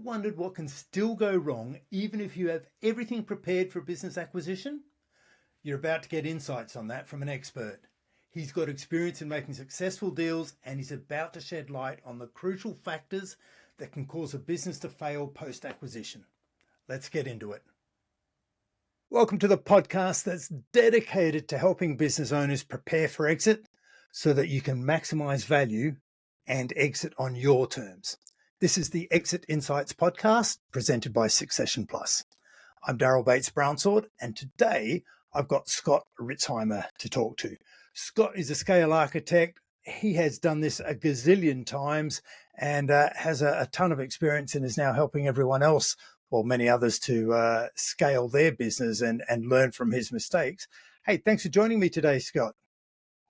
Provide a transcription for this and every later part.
wondered what can still go wrong even if you have everything prepared for a business acquisition? You're about to get insights on that from an expert. He's got experience in making successful deals, and he's about to shed light on the crucial factors that can cause a business to fail post-acquisition. Let's get into it. Welcome to the podcast that's dedicated to helping business owners prepare for exit so that you can maximize value and exit on your terms. This is the Exit Insights podcast presented by Succession Plus. I'm Daryl Bates-Brownsword, and today I've got Scott Ritzheimer to talk to. Scott is a scale architect. He has done this a gazillion times and has a ton of experience and is now helping everyone else, or many others, to scale their business and learn from his mistakes. Hey, thanks for joining me today, Scott.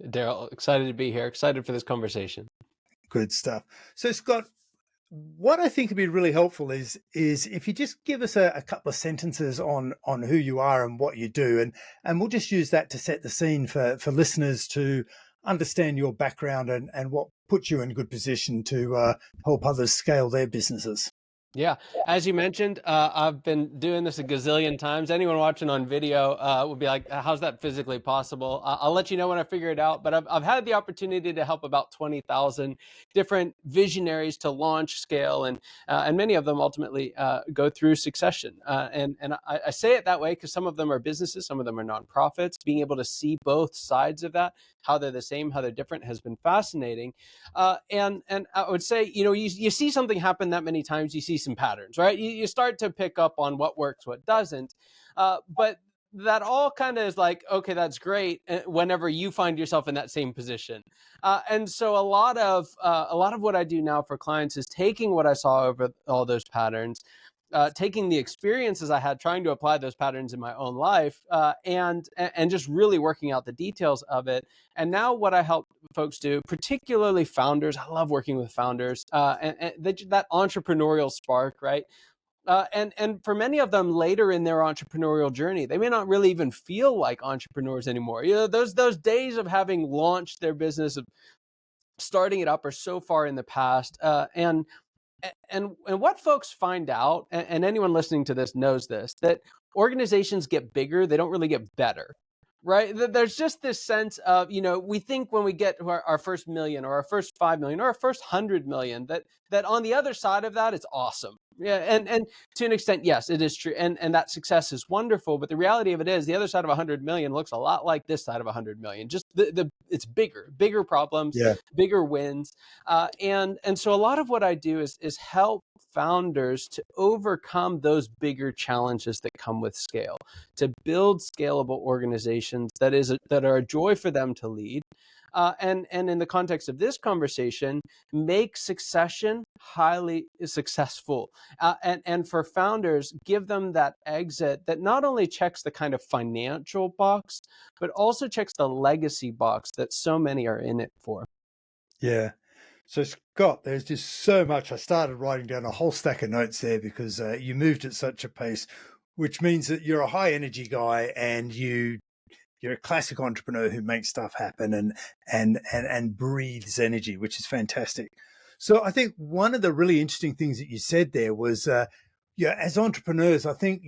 Daryl, excited to be here. Excited for this conversation. Good stuff. So, Scott, what I think would be really helpful is if you just give us a couple of sentences on who you are and what you do, and we'll just use that to set the scene for listeners to understand your background and what puts you in a good position to help others scale their businesses. Yeah, as you mentioned, I've been doing this a gazillion times. Anyone watching on video would be like, how's that physically possible? I'll let you know when I figure it out. But I've had the opportunity to help about 20,000 different visionaries to launch, scale, and many of them ultimately go through succession. And I say it that way because some of them are businesses, some of them are nonprofits. Being able to see both sides of that, how they're the same, how they're different, has been fascinating. And I would say, you see something happen that many times, you see some patterns, right? You start to pick up on what works, what doesn't. But that all kind of is like, okay, that's great whenever you find yourself in that same position. And so a lot of what I do now for clients is taking what I saw over all those patterns, taking the experiences I had trying to apply those patterns in my own life, and just really working out the details of it. And now what I help folks do, particularly founders, I love working with founders, and that entrepreneurial spark, right? And for many of them later in their entrepreneurial journey, they may not really even feel like entrepreneurs anymore. Those days of having launched their business, of starting it up, are so far in the past. And what folks find out, and anyone listening to this knows this, that organizations get bigger, they don't really get better, right? There's just this sense of, we think when we get to our first million or our first 5 million or our first 100 million, that on the other side of that, it's awesome. Yeah, and to an extent, yes, it is true. And that success is wonderful. But the reality of it is the other side of 100 million looks a lot like this side of 100 million. Just it's bigger problems, bigger wins. And so a lot of what I do is help founders to overcome those bigger challenges that come with scale, to build scalable organizations that are a joy for them to lead. And in the context of this conversation, make succession highly successful. And for founders, give them that exit that not only checks the kind of financial box, but also checks the legacy box that so many are in it for. Yeah. So Scott, there's just so much. I started writing down a whole stack of notes there because you moved at such a pace, which means that you're a high energy guy and you're a classic entrepreneur who makes stuff happen and breathes energy, which is fantastic. So I think one of the really interesting things that you said there was, as entrepreneurs, I think,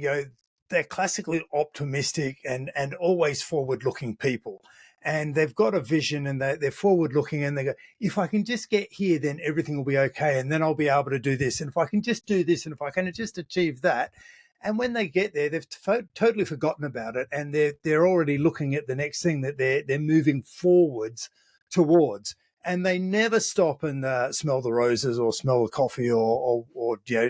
they're classically optimistic and always forward-looking people. And they've got a vision and they're forward-looking and they go, if I can just get here, then everything will be okay. And then I'll be able to do this. And if I can just do this and if I can just achieve that. And when they get there, they've totally forgotten about it, and they're already looking at the next thing that they're moving forwards towards. And they never stop and smell the roses or smell the coffee or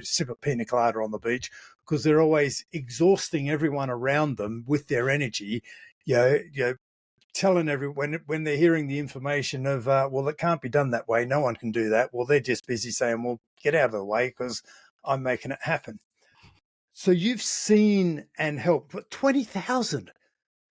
sip a pina colada on the beach, because they're always exhausting everyone around them with their energy. Telling everyone when they're hearing the information of, well, it can't be done that way. No one can do that. Well, they're just busy saying, well, get out of the way because I'm making it happen. So you've seen and helped, but 20,000,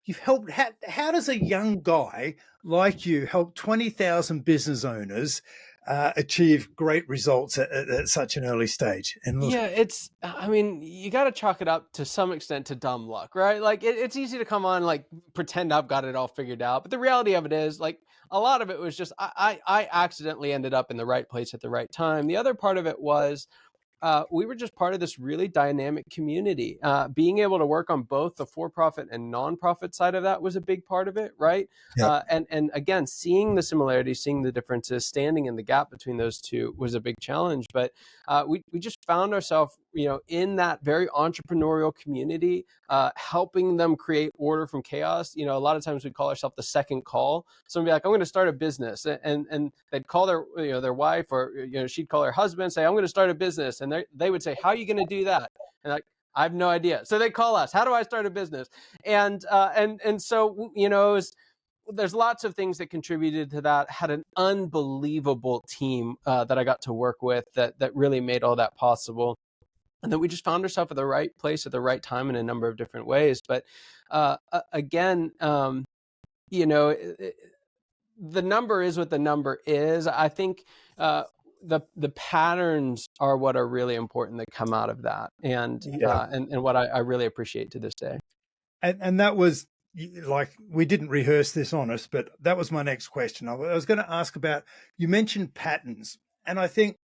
you've helped. How does a young guy like you help 20,000 business owners achieve great results at such an early stage? And you got to chalk it up to some extent to dumb luck, right? Like it's easy to come on, like pretend I've got it all figured out. But the reality of it is, like, a lot of it was just, I accidentally ended up in the right place at the right time. The other part of it was, we were just part of this really dynamic community. Being able to work on both the for-profit and nonprofit side of that was a big part of it, right? Yeah. And again, seeing the similarities, seeing the differences, standing in the gap between those two was a big challenge. But we just found ourselves, in that very entrepreneurial community, helping them create order from chaos. A lot of times we call ourselves the second call. Somebody be like, I'm going to start a business, and they'd call their wife, or she'd call her husband and say, I'm going to start a business, and they would say, how are you going to do that? And like, I have no idea. So they call us, how do I start a business? And so it was, there's lots of things that contributed to that. Had an unbelievable team that I got to work with that really made all that possible. And then we just found ourselves at the right place at the right time in a number of different ways. But again, the number is what the number is. I think the patterns are what are really important that come out of that, and what I really appreciate to this day. And that was, like, we didn't rehearse this on us, but that was my next question. I was going to ask about, you mentioned patterns, and I think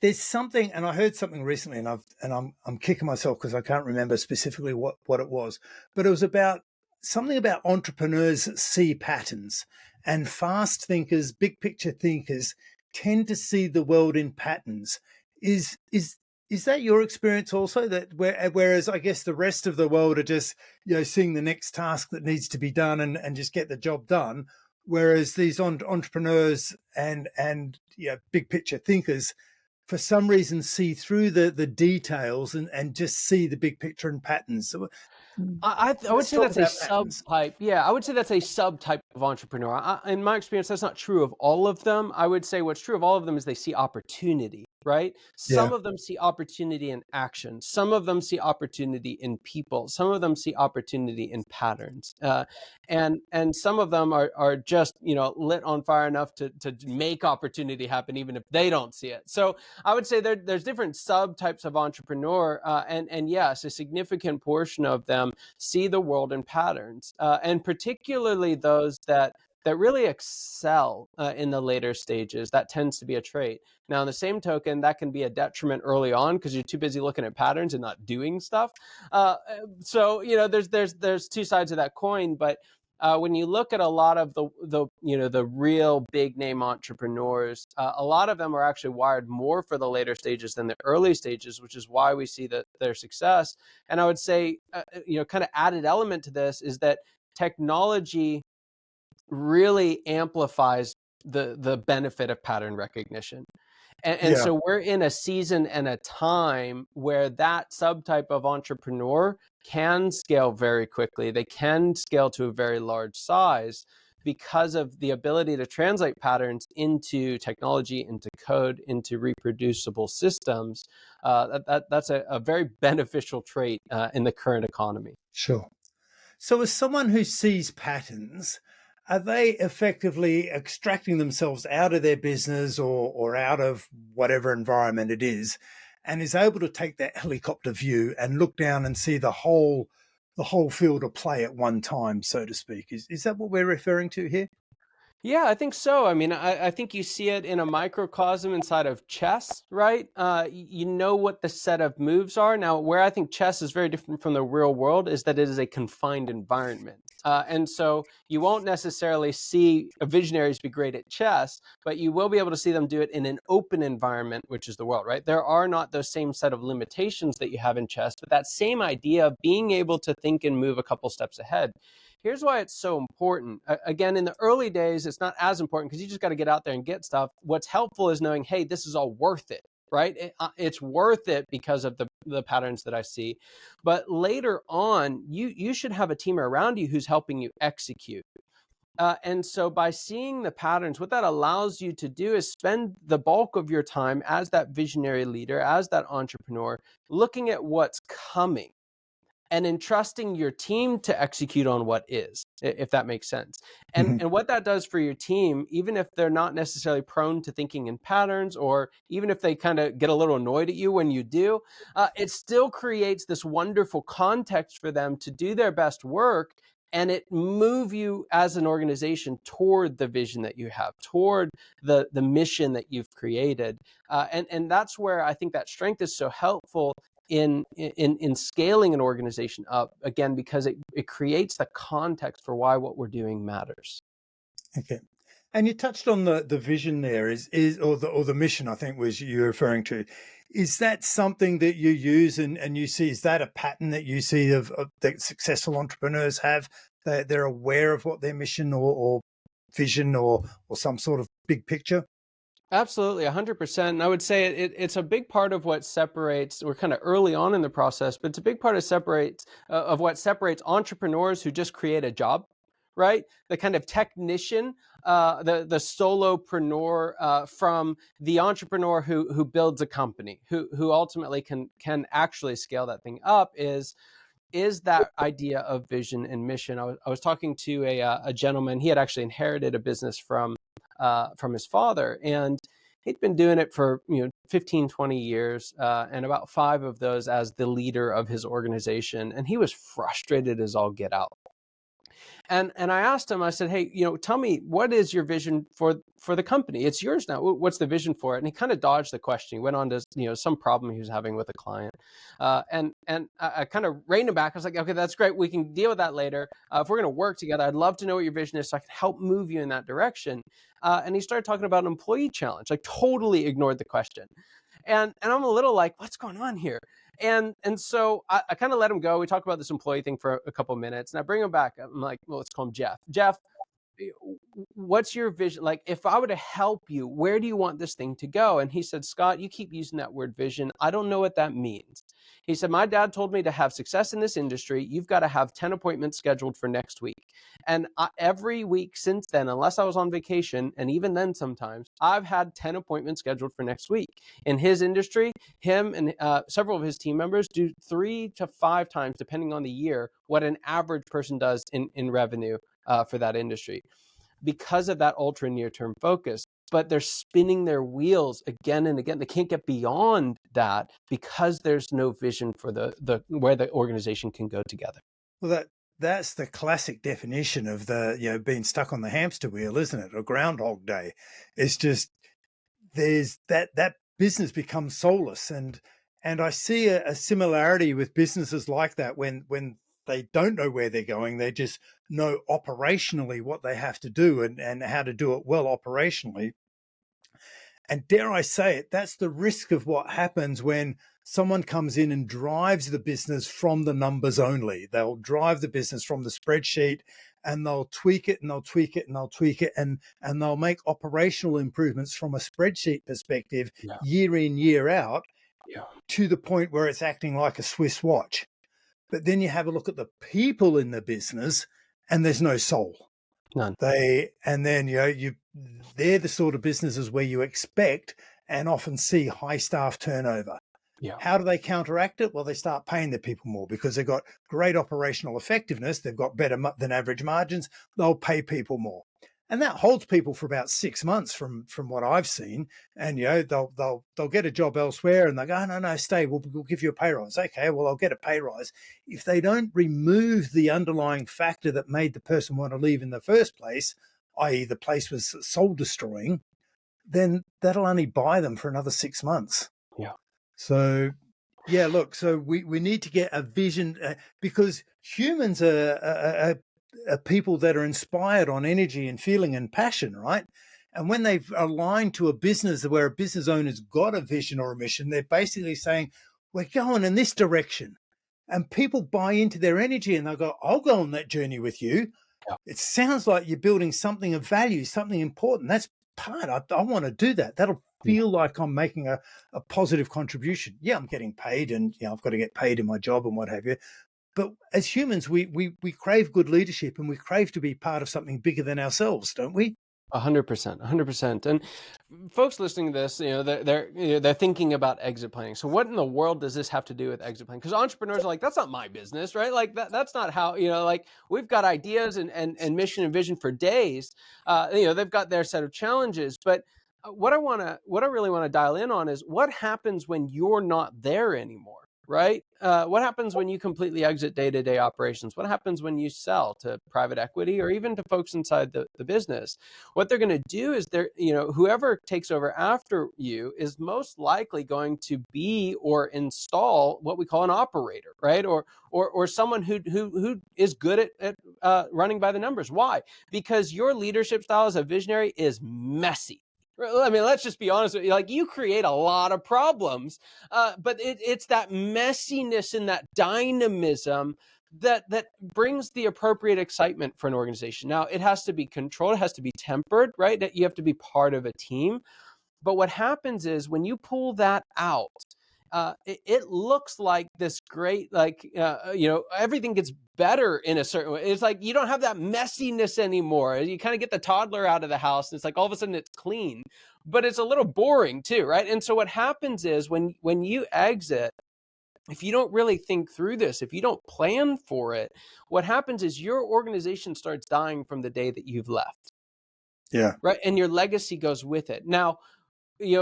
there's something, and I heard something recently, and I'm kicking myself because I can't remember specifically what it was, but it was about something about entrepreneurs see patterns, and fast thinkers, big picture thinkers, tend to see the world in patterns. Is that your experience also? That whereas I guess the rest of the world are just seeing the next task that needs to be done and just get the job done, whereas these entrepreneurs and big picture thinkers, for some reason, see through the details and just see the big picture and patterns. So, I would say that's a patterns. subtype. Yeah, I would say that's a subtype of entrepreneur. In my experience, that's not true of all of them. I would say what's true of all of them is they see opportunity, right? Yeah, Some of them see opportunity in action. Some of them see opportunity in people. Some of them see opportunity in patterns. And some of them are just lit on fire enough to make opportunity happen, even if they don't see it. So I would say there's different subtypes of entrepreneur, and yes, a significant portion of them see the world in patterns, and particularly those that really excel in the later stages. That tends to be a trait. Now, on the same token, that can be a detriment early on because you're too busy looking at patterns and not doing stuff. So there's two sides of that coin, but when you look at a lot of the real big name entrepreneurs, a lot of them are actually wired more for the later stages than the early stages, which is why we see their success. And I would say, kind of added element to this is that technology really amplifies the benefit of pattern recognition. And yeah, so we're in a season and a time where that subtype of entrepreneur can scale very quickly. They can scale to a very large size because of the ability to translate patterns into technology, into code, into reproducible systems. That's a very beneficial trait in the current economy. sure. So, as someone who sees patterns, are they effectively extracting themselves out of their business or out of whatever environment it is, and is able to take that helicopter view and look down and see the whole field of play at one time, so to speak? Is that what we're referring to here? Yeah, I think so. I mean, I think you see it in a microcosm inside of chess, right? You know what the set of moves are. Now, where I think chess is very different from the real world is that it is a confined environment. And so you won't necessarily see visionaries be great at chess, but you will be able to see them do it in an open environment, which is the world, right? There are not those same set of limitations that you have in chess, but that same idea of being able to think and move a couple steps ahead. Here's why it's so important. Again, in the early days, it's not as important because you just got to get out there and get stuff. What's helpful is knowing, hey, this is all worth it, right? It's worth it because of the patterns that I see. But later on, you should have a team around you who's helping you execute. And so by seeing the patterns, what that allows you to do is spend the bulk of your time as that visionary leader, as that entrepreneur, looking at what's coming and entrusting your team to execute on what is, if that makes sense. And Mhm. what that does for your team, even if they're not necessarily prone to thinking in patterns, or even if they kind of get a little annoyed at you when you do, it still creates this wonderful context for them to do their best work and it move you as an organization toward the vision that you have, toward the mission that you've created. And that's where I think that strength is so helpful in scaling an organization up, again, because it creates the context for why what we're doing matters. Okay. And you touched on the vision there is or the mission, I think was you're referring to. Is that something that you use and you see, is that a pattern that you see of that successful entrepreneurs have? They're aware of what their mission or vision or some sort of big picture? Absolutely, 100%. And I would say it's a big part of what separates, we're kind of early on in the process, but it's a big part of what separates entrepreneurs who just create a job, right? The kind of technician, the solopreneur, from the entrepreneur who builds a company, who ultimately can actually scale that thing up, is that idea of vision and mission. I was talking to a gentleman. He had actually inherited a business from his father, and he'd been doing it for 15, 20 years, and about 5 of those as the leader of his organization. And he was frustrated as all get out. And I asked him, I said, hey, tell me, what is your vision for the company? It's yours now. What's the vision for it? And he kind of dodged the question. He went on to, some problem he was having with a client. And I kind of reined him back. I was like, okay, that's great. We can deal with that later. If we're going to work together, I'd love to know what your vision is so I can help move you in that direction. And he started talking about an employee challenge. Like, totally ignored the question. And I'm a little like, what's going on here? And so I kind of let him go. We talked about this employee thing for a couple of minutes, and I bring him back. I'm like, well, let's call him Jeff. Jeff, what's your vision? Like, if I were to help you, where do you want this thing to go? And he said, Scott, you keep using that word vision. I don't know what that means. He said, my dad told me to have success in this industry, you've got to have 10 appointments scheduled for next week. And every week since then, unless I was on vacation, and even then sometimes, I've had 10 appointments scheduled for next week. In his industry, him and several of his team members do 3 to 5 times, depending on the year, what an average person does in revenue for that industry, because of that ultra near-term focus. But they're spinning their wheels again and again. They can't get beyond that because there's no vision for the where the organization can go together. Well, that's the classic definition of the being stuck on the hamster wheel, isn't it? Or Groundhog Day. It's just there's that business becomes soulless, and I see a similarity with businesses like that when they don't know where they're going. They just know operationally what they have to do and how to do it well operationally. And dare I say it, that's the risk of what happens when someone comes in and drives the business from the numbers only. They'll drive the business from the spreadsheet, and they'll tweak it and they'll tweak it and they'll tweak it and they'll make operational improvements from a spreadsheet perspective, Yeah. year in, year out, Yeah. to the point where it's acting like a Swiss watch. But then you have a look at the people in the business and there's no soul. None. They're the sort of businesses where you expect and often see high staff turnover. Yeah. How do they counteract it? Well, they start paying their people more because they've got great operational effectiveness. They've got better than average margins. They'll pay people more. And that holds people for about 6 months from what I've seen. And they'll get a job elsewhere and they go, oh, no, stay. We'll give you a pay rise. Okay, well, I'll get a pay rise. If they don't remove the underlying factor that made the person want to leave in the first place, i.e., the place was soul destroying, then that'll only buy them for another 6 months. Yeah. So, yeah, look, so we need to get a vision because humans are people that are inspired on energy and feeling and passion, right? And when they've aligned to a business where a business owner's got a vision or a mission, they're basically saying, we're going in this direction. And people buy into their energy and they'll go, I'll go on that journey with you. Yeah. It sounds like you're building something of value, something important. That's part. I want to do that. That'll feel like I'm making a positive contribution. Yeah, I'm getting paid and I've got to get paid in my job and what have you. But as humans, we crave good leadership and we crave to be part of something bigger than ourselves, don't we? 100%, 100%. And folks listening to this, they're thinking about exit planning. So what in the world does this have to do with exit planning? Because entrepreneurs are like, that's not my business, right? Like that's not how, like we've got ideas and mission and vision for days. They've got their set of challenges. But what I really want to dial in on is what happens when you're not there anymore. right? What happens when you completely exit day-to-day operations? What happens when you sell to private equity or even to folks inside the business? What they're going to do is whoever takes over after you is most likely going to be or install what we call an operator, right? Or someone who is good at running by the numbers. Why? Because your leadership style as a visionary is messy. I mean, let's just be honest with you. Like, you create a lot of problems, but it's that messiness and that dynamism that brings the appropriate excitement for an organization. Now, it has to be controlled, it has to be tempered, right? That you have to be part of a team. But what happens is when you pull that out, it looks like this great, everything gets better in a certain way. It's like you don't have that messiness anymore. You kind of get the toddler out of the house, and it's like all of a sudden it's clean, but it's a little boring too, right? And so what happens is when you exit, if you don't really think through this, if you don't plan for it, what happens is your organization starts dying from the day that you've left. Yeah. Right. And your legacy goes with it. Now,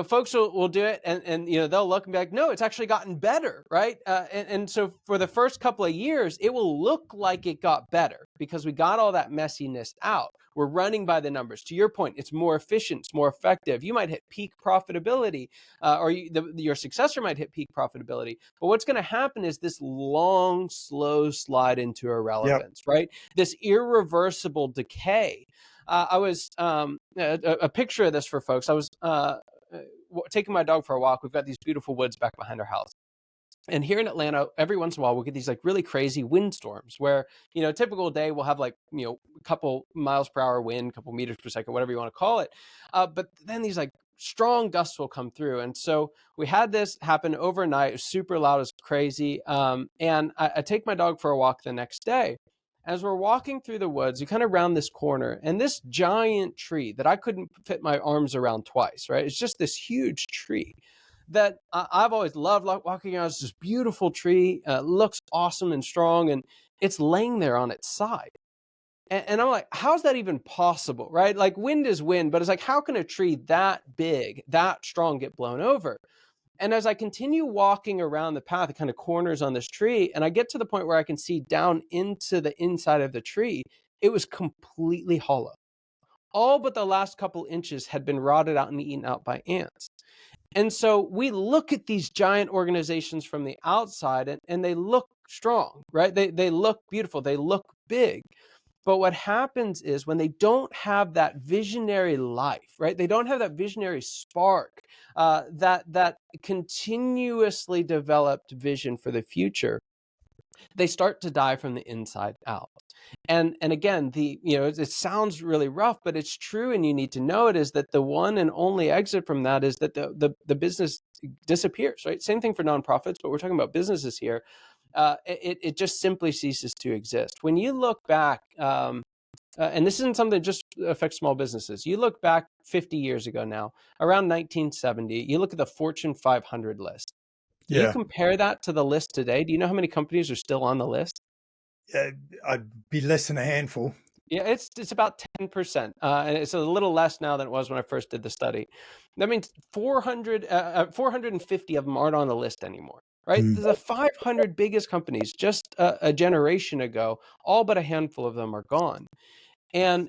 folks will do it and they'll look and be like, no, it's actually gotten better, right? And so for the first couple of years, it will look like it got better because we got all that messiness out. We're running by the numbers. To your point, it's more efficient, it's more effective. You might hit peak profitability, or your successor might hit peak profitability. But what's going to happen is this long, slow slide into irrelevance, right? This irreversible decay. I was a picture of this for folks. I was taking my dog for a walk. We've got these beautiful woods back behind our house. And here in Atlanta, every once in a while, we'll get these like really crazy windstorms where, a typical day we'll have like, a couple miles per hour wind, a couple meters per second, whatever you want to call it. But then these like strong gusts will come through. And so we had this happen overnight. It was super loud, it was crazy. And I take my dog for a walk the next day. As we're walking through the woods, you kind of round this corner, and this giant tree that I couldn't fit my arms around twice, right? It's just this huge tree that I've always loved walking around. It's this beautiful tree, looks awesome and strong, and it's laying there on its side. And I'm like, how's that even possible, right? Like, wind is wind, but it's like, how can a tree that big, that strong get blown over? And as I continue walking around the path, it kind of corners on this tree, and I get to the point where I can see down into the inside of the tree. It was completely hollow. All but the last couple inches had been rotted out and eaten out by ants. And so we look at these giant organizations from the outside and they look strong, right? They look beautiful, they look big. But what happens is when they don't have that visionary life, right? They don't have that visionary spark, that continuously developed vision for the future. They start to die from the inside out. And again, it sounds really rough, but it's true, and you need to know it, is that the one and only exit from that is that the business disappears, right? Same thing for nonprofits, but we're talking about businesses here. It just simply ceases to exist. When you look back, and this isn't something that just affects small businesses. You look back 50 years ago now, around 1970, you look at the Fortune 500 list. You compare that to the list today. Do you know how many companies are still on the list? I'd be less than a handful. Yeah, it's about 10%, and it's a little less now than it was when I first did the study. That means 450 of them aren't on the list anymore, right? The 500 biggest companies just a generation ago, all but a handful of them are gone. And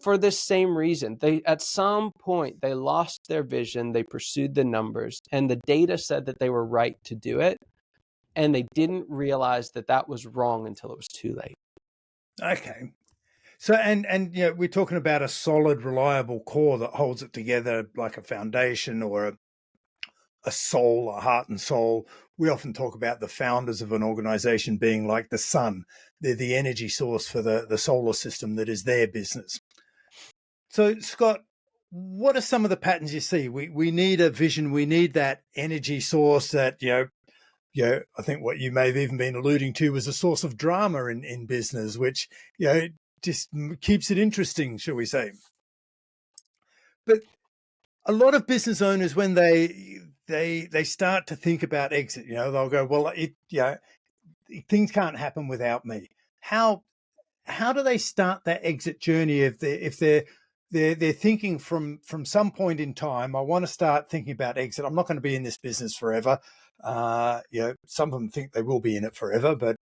for this same reason, they at some point they lost their vision, they pursued the numbers, and the data said that they were right to do it, and they didn't realize that that was wrong until it was too late. Okay. So, and we're talking about a solid, reliable core that holds it together, like a foundation or a soul, a heart and soul. We often talk about the founders of an organization being like the sun. They're the energy source for the solar system that is their business. So, Scott, what are some of the patterns you see? We need a vision. We need that energy source that, I think what you may have even been alluding to was a source of drama in business, which, just keeps it interesting, shall we say. But a lot of business owners, when they start to think about exit, they'll go, well, things can't happen without me. How do they start that exit journey if they're thinking from some point in time, I want to start thinking about exit. I'm not going to be in this business forever. Some of them think they will be in it forever, but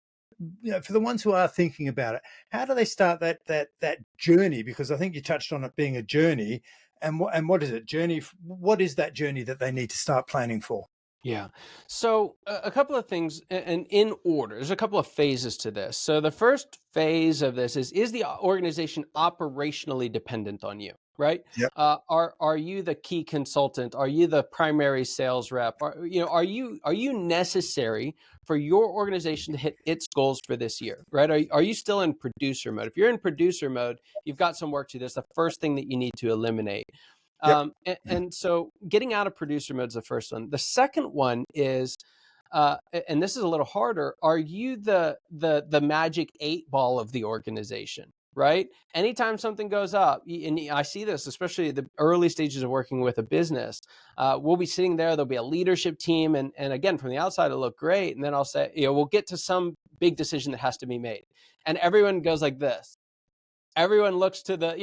for the ones who are thinking about it, how do they start that journey? Because I think you touched on it being a journey, and what is it? Journey. What is that journey that they need to start planning for? Yeah. So a couple of things, and in order, there's a couple of phases to this. So the first phase of this is the organization operationally dependent on you, right? Yep. Are you the key consultant? Are you the primary sales rep? Are you necessary for your organization to hit its goals for this year, right? Are you still in producer mode? If you're in producer mode, you've got some work to do. That's the first thing that you need to eliminate. Yep. And so getting out of producer mode is the first one. The second one is, and this is a little harder. Are you the magic 8 ball of the organization? Right. Anytime something goes up, and I see this, especially the early stages of working with a business, we'll be sitting there. There'll be a leadership team, and again, from the outside, it'll look great. And then I'll say, we'll get to some big decision that has to be made, and everyone goes like this. Everyone looks to the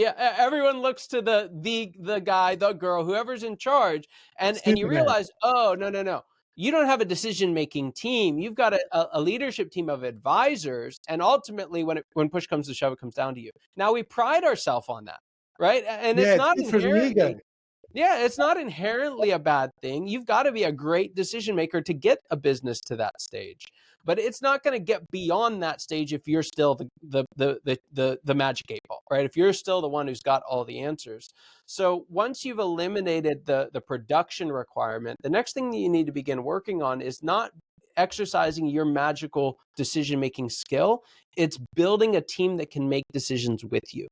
guy, the girl, whoever's in charge, and you Superman. realize, oh, no, you don't have a decision making team. You've got a leadership team of advisors, and ultimately, when push comes to shove, it comes down to you. Now we pride ourselves on that, right? And it's Yeah, it's not good for the ego. it's not inherently a bad thing. You've got to be a great decision maker to get a business to that stage. But it's not going to get beyond that stage if you're still the magic 8 ball, right? If you're still the one who's got all the answers. So once you've eliminated the production requirement, the next thing that you need to begin working on is not exercising your magical decision-making skill. It's building a team that can make decisions with you.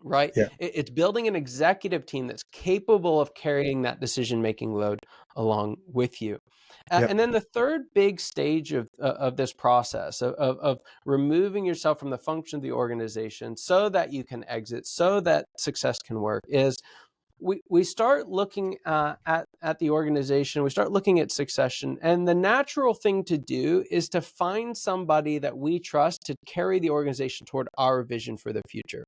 Right? Yeah. It's building an executive team that's capable of carrying that decision-making load along with you. Yep. And then the third big stage of this process of removing yourself from the function of the organization so that you can exit, so that success can work, is we start looking at the organization, we start looking at succession, and the natural thing to do is to find somebody that we trust to carry the organization toward our vision for the future.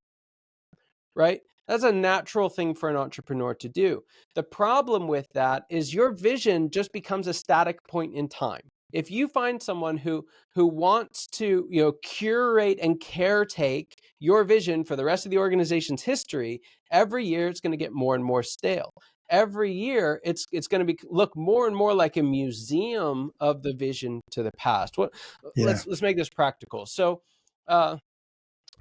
Right? That's a natural thing for an entrepreneur to do. The problem with that is your vision just becomes a static point in time. If you find someone who wants to, curate and caretake your vision for the rest of the organization's history, every year it's going to get more and more stale. Every year it's going to look more and more like a museum of the vision to the past. Let's make this practical. So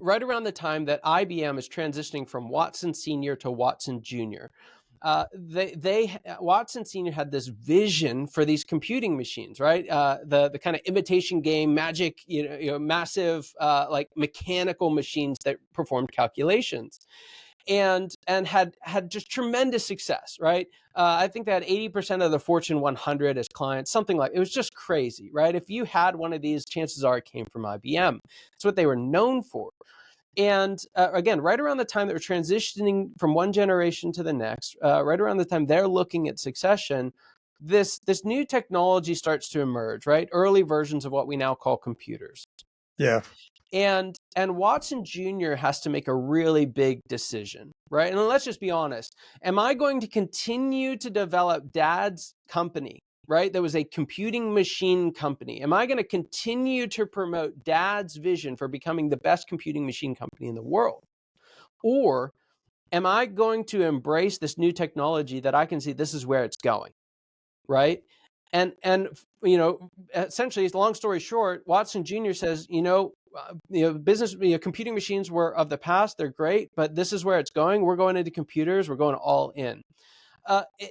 right around the time that IBM is transitioning from Watson Senior to Watson Junior, Watson Senior had this vision for these computing machines, right? The kind of imitation game, magic, massive like mechanical machines that performed calculations. And had just tremendous success, right? I think they had 80% of the Fortune 100 as clients, something like it was just crazy, right? If you had one of these, chances are it came from IBM. That's what they were known for. And again, right around the time that we're transitioning from one generation to the next, right around the time they're looking at succession, this new technology starts to emerge, right? Early versions of what we now call computers. Yeah. And Watson Jr. has to make a really big decision, right? And let's just be honest. Am I going to continue to develop Dad's company, right? That was a computing machine company. Am I going to continue to promote Dad's vision for becoming the best computing machine company in the world? Or am I going to embrace this new technology that I can see this is where it's going, right? And essentially, long story short, Watson Jr. says, business, computing machines were of the past. They're great, but this is where it's going. We're going into computers. We're going all in.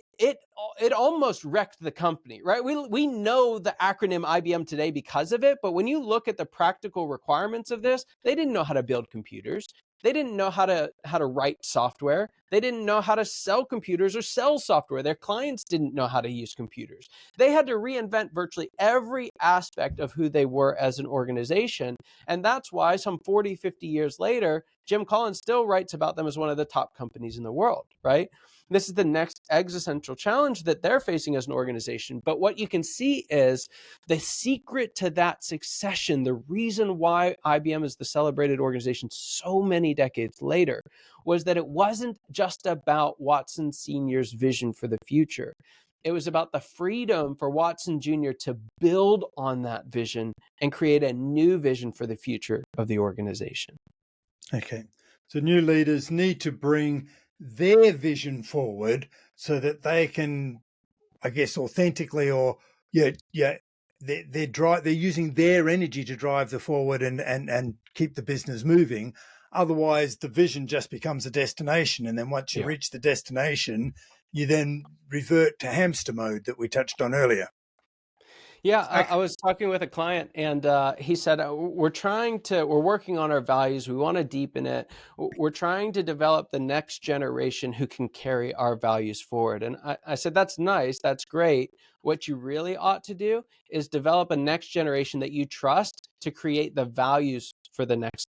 It almost wrecked the company, right? We know the acronym IBM today because of it, but when you look at the practical requirements of this, they didn't know how to build computers. They didn't know how to write software. They didn't know how to sell computers or sell software. Their clients didn't know how to use computers. They had to reinvent virtually every aspect of who they were as an organization. And that's why some 40, 50 years later, Jim Collins still writes about them as one of the top companies in the world, right? This is the next existential challenge that they're facing as an organization. But what you can see is the secret to that succession, the reason why IBM is the celebrated organization so many decades later, was that it wasn't just about Watson Sr.'s vision for the future. It was about the freedom for Watson Jr. to build on that vision and create a new vision for the future of the organization. Okay. So new leaders need to bring their vision forward so that they can, I guess, authentically or they're using their energy to drive the forward and keep the business moving. Otherwise, the vision just becomes a destination, and then once you reach the destination, you then revert to hamster mode that we touched on earlier. Yeah, I was talking with a client, and he said, we're working on our values. We want to deepen it. We're trying to develop the next generation who can carry our values forward." And I said, "That's nice. That's great. What you really ought to do is develop a next generation that you trust to create the values for the next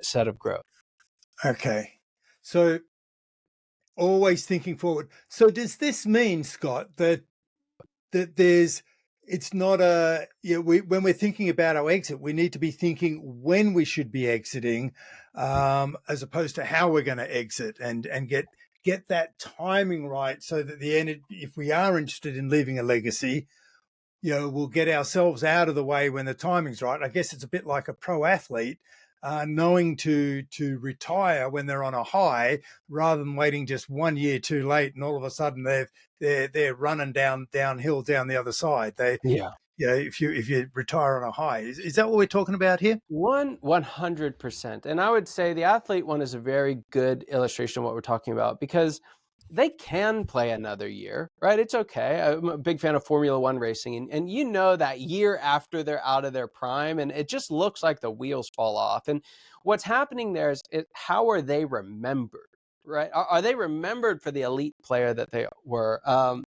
set of growth." Okay. So always thinking forward. So does this mean, Scott, that it's not when we're thinking about our exit, we need to be thinking when we should be exiting, as opposed to how we're going to exit and get that timing right so that the end, if we are interested in leaving a legacy, we'll get ourselves out of the way when the timing's right. I guess it's a bit like a pro athlete, knowing to retire when they're on a high rather than waiting just 1 year too late and all of a sudden they're running downhill down the other side. If you retire on a high, is that what we're talking about here? 100%. And I would say the athlete one is a very good illustration of what we're talking about, because they can play another year, right? It's okay. I'm a big fan of Formula One racing. And that year after they're out of their prime, and it just looks like the wheels fall off. And what's happening there is how are they remembered? Right? Are they remembered for the elite player that they were?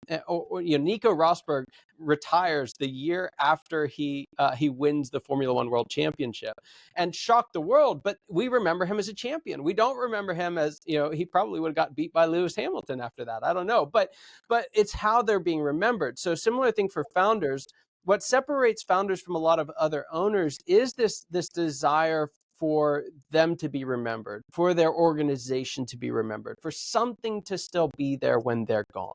Nico Rosberg retires the year after he wins the Formula One World Championship and shocked the world, but we remember him as a champion. We don't remember him as, he probably would have got beat by Lewis Hamilton after that. I don't know, but it's how they're being remembered. So similar thing for founders. What separates founders from a lot of other owners is this desire for them to be remembered, for their organization to be remembered, for something to still be there when they're gone.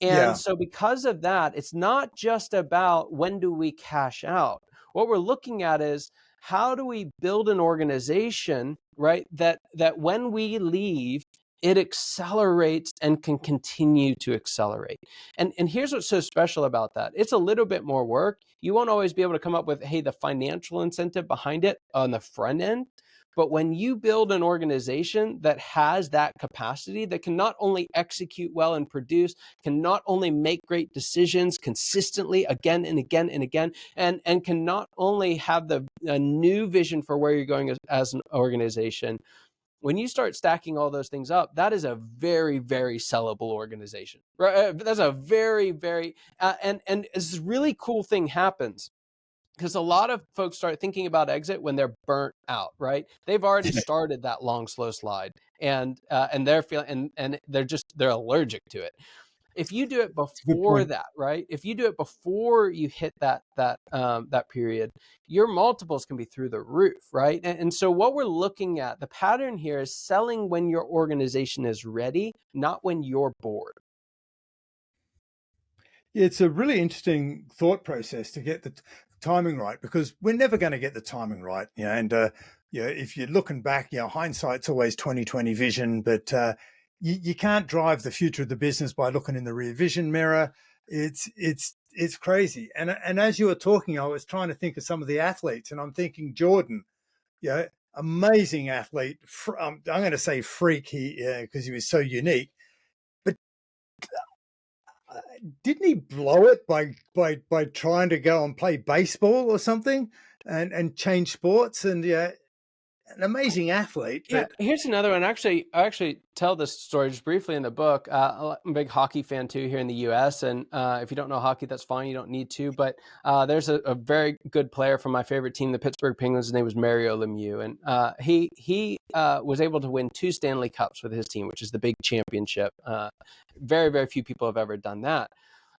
And so because of that, it's not just about when do we cash out. What we're looking at is how do we build an organization, right, that when we leave, it accelerates and can continue to accelerate. And here's what's so special about that. It's a little bit more work. You won't always be able to come up with, hey, the financial incentive behind it on the front end. But when you build an organization that has that capacity, that can not only execute well and produce, can not only make great decisions consistently again and again and again, and can not only have a new vision for where you're going as an organization, when you start stacking all those things up, that is a very, very sellable organization. Right? That's a very, very, and this really cool thing happens, because a lot of folks start thinking about exit when they're burnt out, right? They've already started that long, slow slide, and they're feeling, and they're allergic to it. If you do it before that, right? If you do it before you hit that period, your multiples can be through the roof, right? And so what we're looking at, the pattern here is selling when your organization is ready, not when you're bored. It's a really interesting thought process to get the timing right, because we're never going to get the timing right. And if you're looking back, hindsight's always 20/20 vision, but you can't drive the future of the business by looking in the rear vision mirror. It's crazy. And as you were talking, I was trying to think of some of the athletes, and I'm thinking Jordan, amazing athlete. I'm going to say freak, because he was so unique. But didn't he blow it by trying to go and play baseball or something and change sports? And an amazing athlete. But here's another one. I actually tell this story just briefly in the book. I'm a big hockey fan too here in the U.S. And if you don't know hockey, that's fine. You don't need to. But there's a very good player from my favorite team, the Pittsburgh Penguins. His name was Mario Lemieux, and he was able to win 2 Stanley Cups with his team, which is the big championship. Very, very few people have ever done that.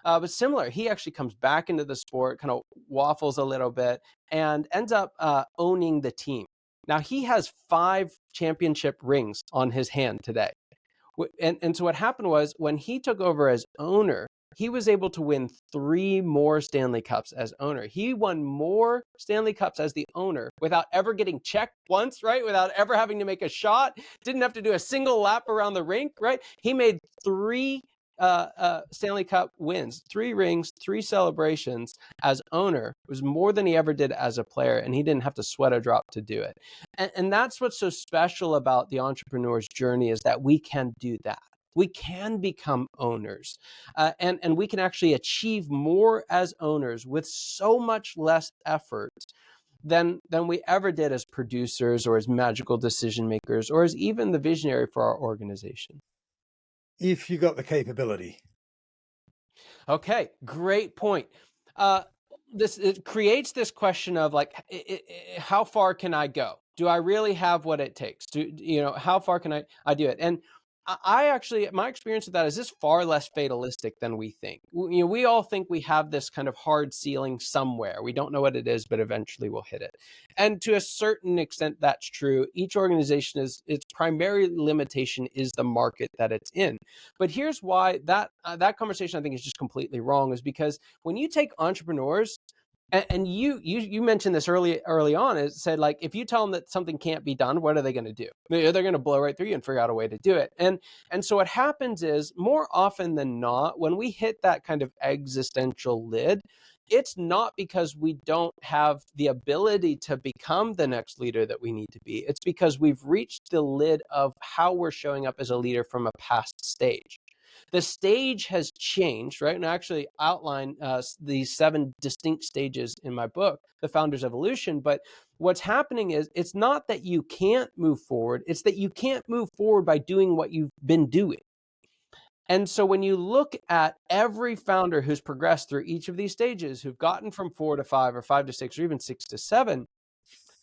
But similar, he actually comes back into the sport, kind of waffles a little bit, and ends up owning the team. Now, he has 5 championship rings on his hand today. And so what happened was, when he took over as owner, he was able to win 3 more Stanley Cups as owner. He won more Stanley Cups as the owner without ever getting checked once, right? Without ever having to make a shot, didn't have to do a single lap around the rink, right? He made 3 Stanley Cup wins, 3 rings, 3 celebrations as owner. It was more than he ever did as a player, and he didn't have to sweat a drop to do it. And that's what's so special about the entrepreneur's journey, is that we can do that. We can become owners, and we can actually achieve more as owners with so much less effort than we ever did as producers or as magical decision makers or as even the visionary for our organization. If you got the capability. Okay, great point. Uh, it creates this question of like, how far can I go? Do I really have what it takes? How far can I do it? And I actually, my experience with that is this far less fatalistic than we think. We all think we have this kind of hard ceiling somewhere. We don't know what it is, but eventually we'll hit it. And to a certain extent, that's true. Each organization its primary limitation is the market that it's in. But here's why that conversation I think is just completely wrong, is because when you take entrepreneurs, and you mentioned this early on. It said, like, if you tell them that something can't be done, what are they going to do? They're going to blow right through you and figure out a way to do it. And so what happens is, more often than not, when we hit that kind of existential lid, it's not because we don't have the ability to become the next leader that we need to be. It's because we've reached the lid of how we're showing up as a leader from a past stage. The stage has changed, right? And I actually outline these 7 distinct stages in my book, The Founder's Evolution. But what's happening is, it's not that you can't move forward, it's that you can't move forward by doing what you've been doing. And so when you look at every founder who's progressed through each of these stages, who've gotten from 4 to 5 or 5 to 6 or even 6 to 7,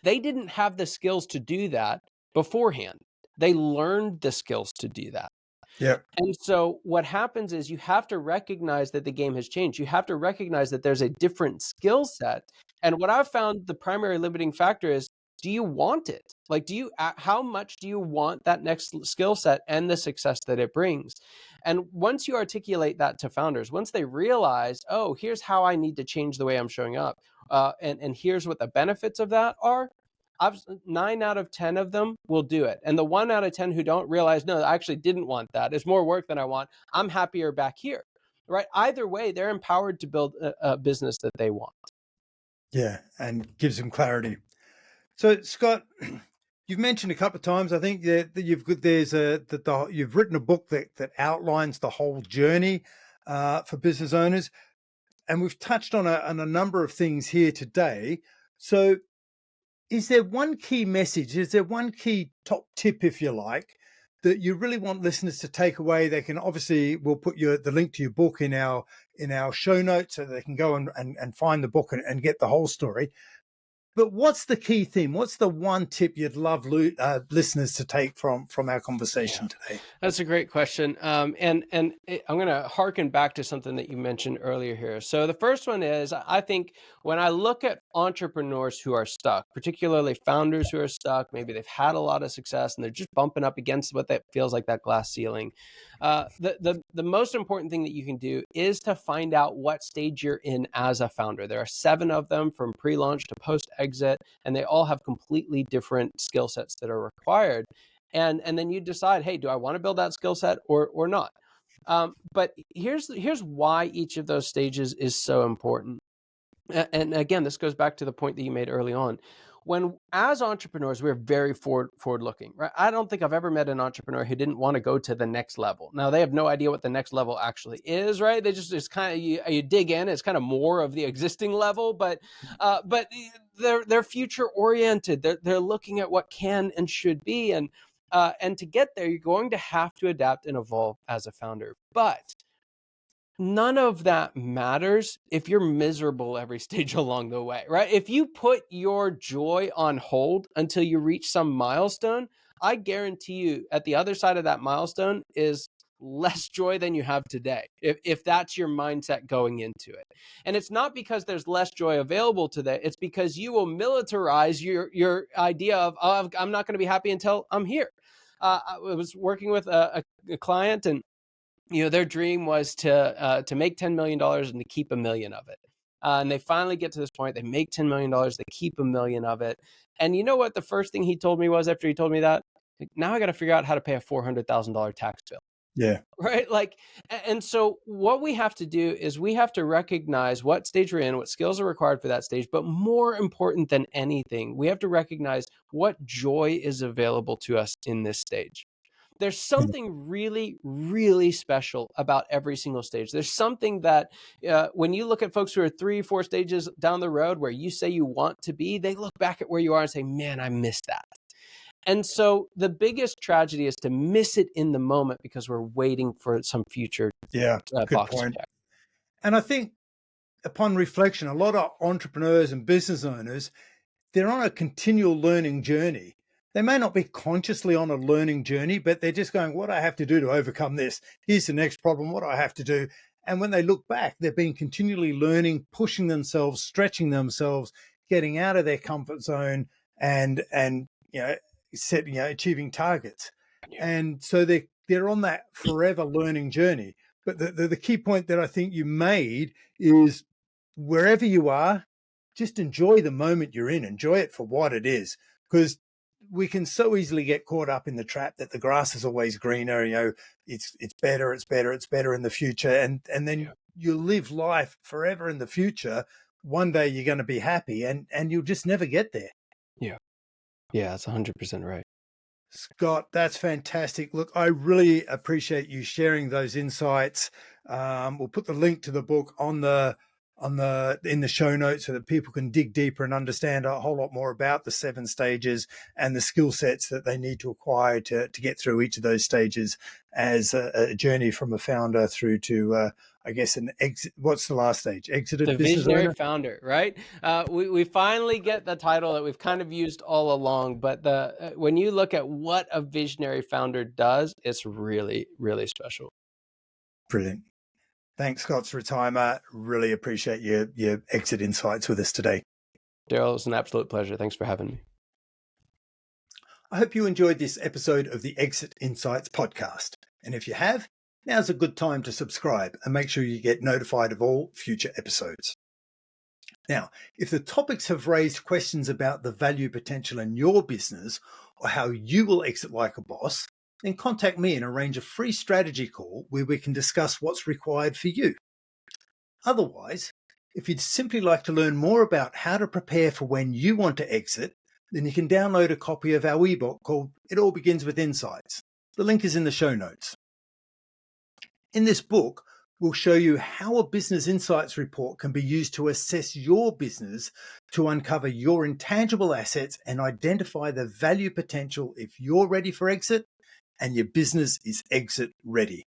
they didn't have the skills to do that beforehand. They learned the skills to do that. Yeah. And so what happens is, you have to recognize that the game has changed. You have to recognize that there's a different skill set. And what I've found the primary limiting factor is, do you want it? Like, how much do you want that next skill set and the success that it brings? And once you articulate that to founders, once they realize, oh, here's how I need to change the way I'm showing up, and here's what the benefits of that are, 9 out of 10 of them will do it. And the 1 out of 10 who don't realize, no, I actually didn't want that, it's more work than I want, I'm happier back here, right? Either way, they're empowered to build a business that they want. Yeah, and gives them clarity. So, Scott, you've mentioned a couple of times, I think, that you've written a book that outlines the whole journey for business owners, and we've touched on a number of things here today. So, is there one key message? Is there one key top tip, if you like, that you really want listeners to take away? They can obviously, we'll put the link to your book in our show notes, so they can go and find the book and get the whole story. But what's the key theme? What's the one tip you'd love listeners to take from our conversation today? That's a great question. And I'm going to harken back to something that you mentioned earlier here. So the first one is, I think when I look at entrepreneurs who are stuck, particularly founders who are stuck, maybe they've had a lot of success and they're just bumping up against what that feels like, that glass ceiling. The most important thing that you can do is to find out what stage you're in as a founder. There are 7 of them, from pre-launch to post-exit, and they all have completely different skill sets that are required. And then you decide, hey, do I want to build that skill set or not? But here's why each of those stages is so important. And again, this goes back to the point that you made early on. When, as entrepreneurs, we're very forward looking, right? I don't think I've ever met an entrepreneur who didn't want to go to the next level. Now, they have no idea what the next level actually is, right? They just, it's kind of, you dig in, it's kind of more of the existing level, but they're future oriented. They're looking at what can and should be. And to get there, you're going to have to adapt and evolve as a founder. But none of that matters if you're miserable every stage along the way, right? If you put your joy on hold until you reach some milestone, I guarantee you at the other side of that milestone is less joy than you have today, if that's your mindset going into it. And it's not because there's less joy available today, it's because you will militarize your idea of, oh, I'm not going to be happy until I'm here. I was working with a client, and their dream was to make $10 million and to keep $1 million of it. And they finally get to this point. They make $10 million. They keep $1 million of it. And you know what? The first thing he told me was, after he told me that, now I got to figure out how to pay a $400,000 tax bill. Yeah. Right. Like, and so what we have to do is we have to recognize what stage we're in, what skills are required for that stage. But more important than anything, we have to recognize what joy is available to us in this stage. There's something really, really special about every single stage. There's something that when you look at folks who are 3-4 stages down the road where you say you want to be, they look back at where you are and say, man, I missed that. And so the biggest tragedy is to miss it in the moment because we're waiting for some future Good box point. check. And I think upon reflection, a lot of entrepreneurs and business owners, they're on a continual learning journey. They may not be consciously on a learning journey, but they're just going, what do I have to do to overcome this? Here's the next problem. What do I have to do? And when they look back, they've been continually learning, pushing themselves, stretching themselves, getting out of their comfort zone and achieving targets. Yeah. And so they're on that forever learning journey. But the key point that I think you made is wherever you are, just enjoy the moment you're in, enjoy it for what it is, because we can so easily get caught up in the trap that the grass is always greener. It's better in the future. And then you live life forever in the future. One day you're going to be happy and you'll just never get there. Yeah. Yeah, that's 100% right. Scott, that's fantastic. Look, I really appreciate you sharing those insights. We'll put the link to the book in the show notes so that people can dig deeper and understand a whole lot more about the 7 stages and the skill sets that they need to acquire to get through each of those stages as a journey from a founder through to I guess an exit. What's the last stage? Exited The business visionary owner? founder, right? We finally get the title that we've kind of used all along, but when you look at what a visionary founder does, it's really, really special. Brilliant. Thanks, Scott Ritzheimer. Really appreciate your exit insights with us today. Daryl, it's an absolute pleasure. Thanks for having me. I hope you enjoyed this episode of the Exit Insights podcast. And if you have, now's a good time to subscribe and make sure you get notified of all future episodes. Now, if the topics have raised questions about the value potential in your business or how you will exit like a boss, then contact me and arrange a free strategy call where we can discuss what's required for you. Otherwise, if you'd simply like to learn more about how to prepare for when you want to exit, then you can download a copy of our ebook called It All Begins with Insights. The link is in the show notes. In this book, we'll show you how a business insights report can be used to assess your business to uncover your intangible assets and identify the value potential if you're ready for exit and your business is exit ready.